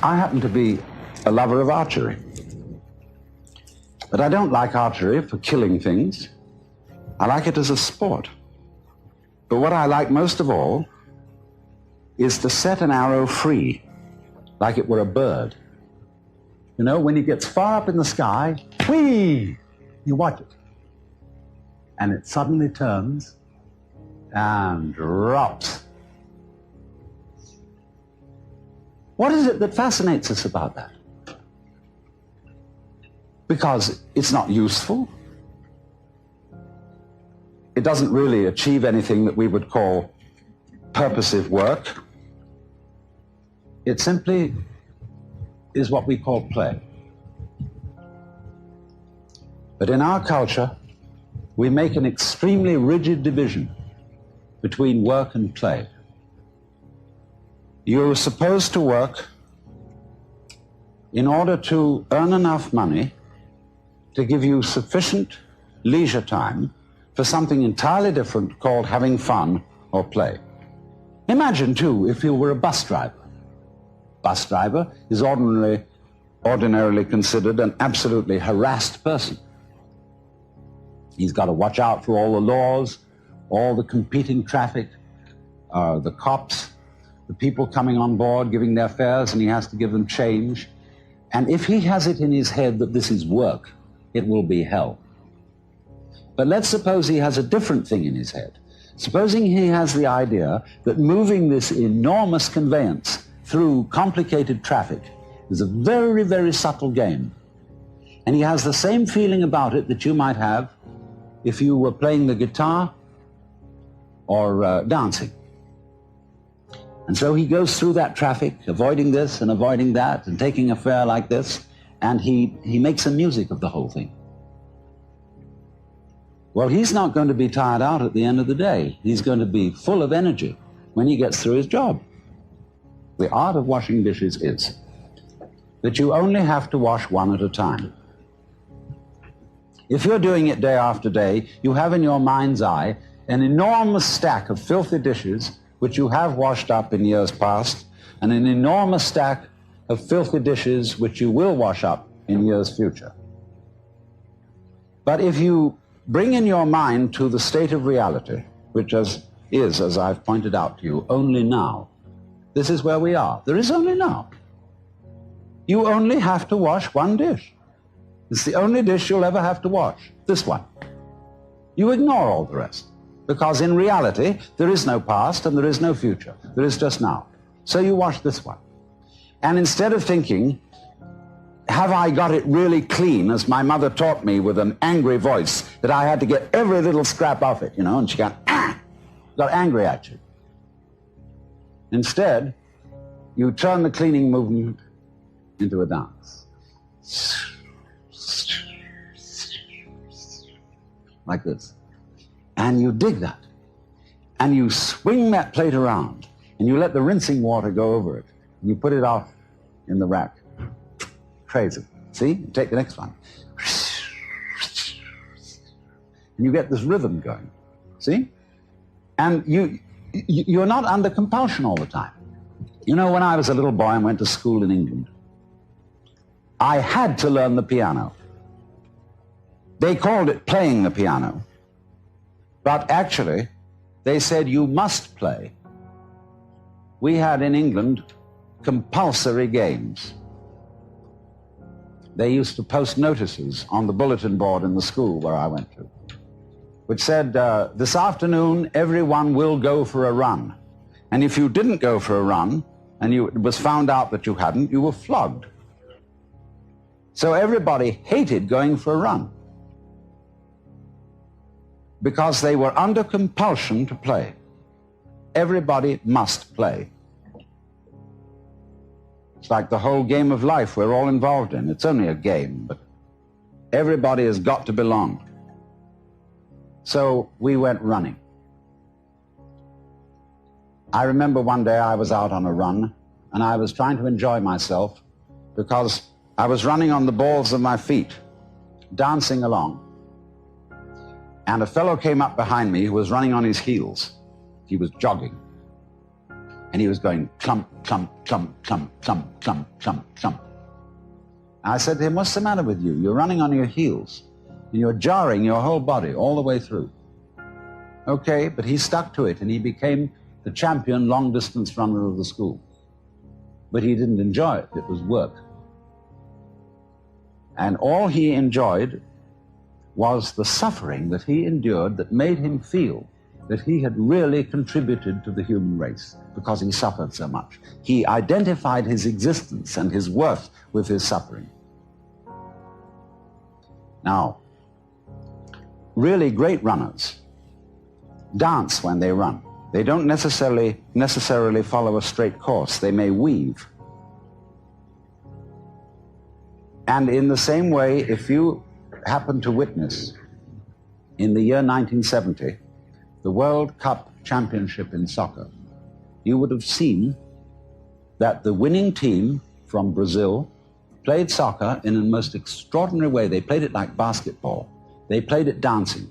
I happen to be a lover of archery. But I don't like archery for killing things. I like it as a sport. But what I like most of all is to set an arrow free, like it were a bird. You know, when it gets far up in the sky, whee, you watch it. And it suddenly turns and drops. What is it that fascinates us about that? Because it's not useful. It doesn't really achieve anything that we would call purposive work. It simply is what we call play. But in our culture, we make an extremely rigid division between work and play. You're supposed to work in order to earn enough money to give you sufficient leisure time for something entirely different called having fun or play. Imagine, too, if you were a bus driver. Bus driver is ordinarily considered an absolutely harassed person. He's got to watch out for all the laws, all the competing traffic, the cops, the people coming on board giving their fares, and he has to give them change. And if he has it in his head that this is work, it will be hell. But let's suppose he has a different thing in his head. Supposing he has the idea that moving this enormous conveyance through complicated traffic is a very, very subtle game. And he has the same feeling about it that you might have if you were playing the guitar or dancing. And so he goes through that traffic, avoiding this and avoiding that and taking a fare like this, and he makes some music of the whole thing. Well, he's not going to be tired out at the end of the day. He's going to be full of energy when he gets through his job. The art of washing dishes is that you only have to wash one at a time. If you're doing it day after day, you have in your mind's eye an enormous stack of filthy dishes which you have washed up in years past, and an enormous stack of filthy dishes which you will wash up in years future. But if you bring in your mind to the state of reality, which is, as I've pointed out to you, only now. This is where we are. There is only now. You only have to wash one dish. It's the only dish you'll ever have to wash, this one. You ignore all the rest, because in reality, there is no past and there is no future. There is just now. So you wash this one. And instead of thinking, have I got it really clean, as my mother taught me with an angry voice, that I had to get every little scrap off it, you know, and she got angry at you. Instead, you turn the cleaning movement into a dance. Like this. And you dig that. And you swing that plate around, and you let the rinsing water go over it. And you put it off in the rack. Crazy. See? Take the next one. And you get this rhythm going. See? And you're not under compulsion all the time. You know, when I was a little boy and went to school in England, I had to learn the piano. They called it playing the piano. But actually, they said you must play. We had in England compulsory games. They used to post notices on the bulletin board in the school where I went to, which said, this afternoon, everyone will go for a run. And if you didn't go for a run, and it was found out that you hadn't, you were flogged. So everybody hated going for a run, because they were under compulsion to play. Everybody must play. It's like the whole game of life we're all involved in. It's only a game, but everybody has got to belong. So we went running. I remember one day I was out on a run, and I was trying to enjoy myself because I was running on the balls of my feet, dancing along. And a fellow came up behind me who was running on his heels. He was jogging. And he was going clump, clump, clump, clump, clump, clump, clump, clump. I said to him, what's the matter with you? You're running on your heels. And you're jarring your whole body all the way through. Okay, but he stuck to it, and he became the champion long-distance runner of the school. But he didn't enjoy it. It was work. And all he enjoyed was the suffering that he endured that made him feel that he had really contributed to the human race because he suffered so much. He identified his existence and his worth with his suffering. Now, really great runners dance when they run. They don't necessarily follow a straight course. They may weave. And in the same way, if you happen to witness in the year 1970 the World Cup Championship in soccer, you would have seen that the winning team from Brazil played soccer in a most extraordinary way. They played it like basketball. They played it dancing.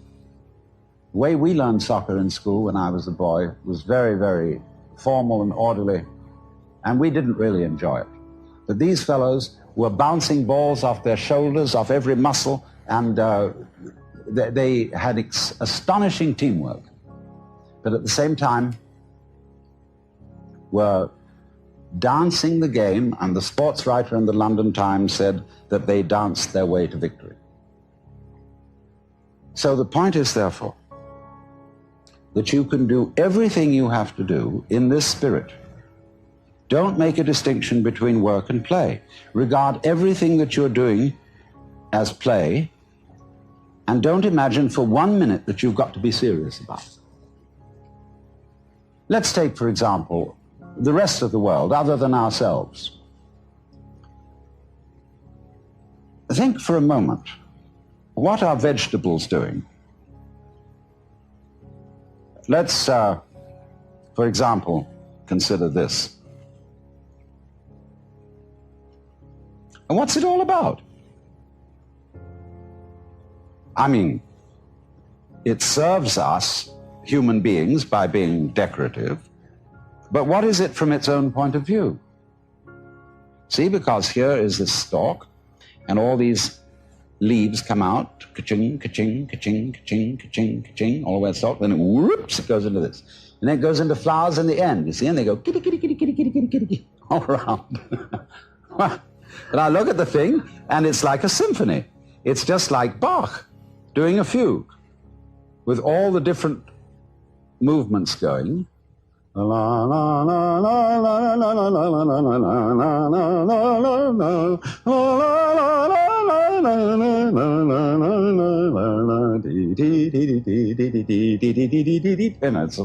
The way we learned soccer in school when I was a boy was very, very formal and orderly, and we didn't really enjoy it. But these fellows were bouncing balls off their shoulders, off every muscle, and they had astonishing teamwork. But at the same time, were dancing the game, and the sports writer in the London Times said that they danced their way to victory. So the point is, therefore, that you can do everything you have to do in this spirit. Don't make a distinction between work and play. Regard everything that you're doing as play, and don't imagine for 1 minute that you've got to be serious about it. Let's take, for example, the rest of the world, other than ourselves. Think for a moment, what are vegetables doing? Let's, for example, consider this. And what's it all about? I mean, it serves us, human beings, by being decorative, but what is it from its own point of view? See, because here is this stalk, and all these leaves come out, ka-ching, ka-ching, ka-ching, ka-ching, ka-ching, ka-ching, all the way to the stalk, then whoops, it goes into this. And then it goes into flowers in the end, you see, and they go kitty, kitty, kitty, kitty, kitty, kitty, kitty, kitty, all around. And I look at the thing, and it's like a symphony. It's just like Bach doing a fugue, with all the different movements going. And it's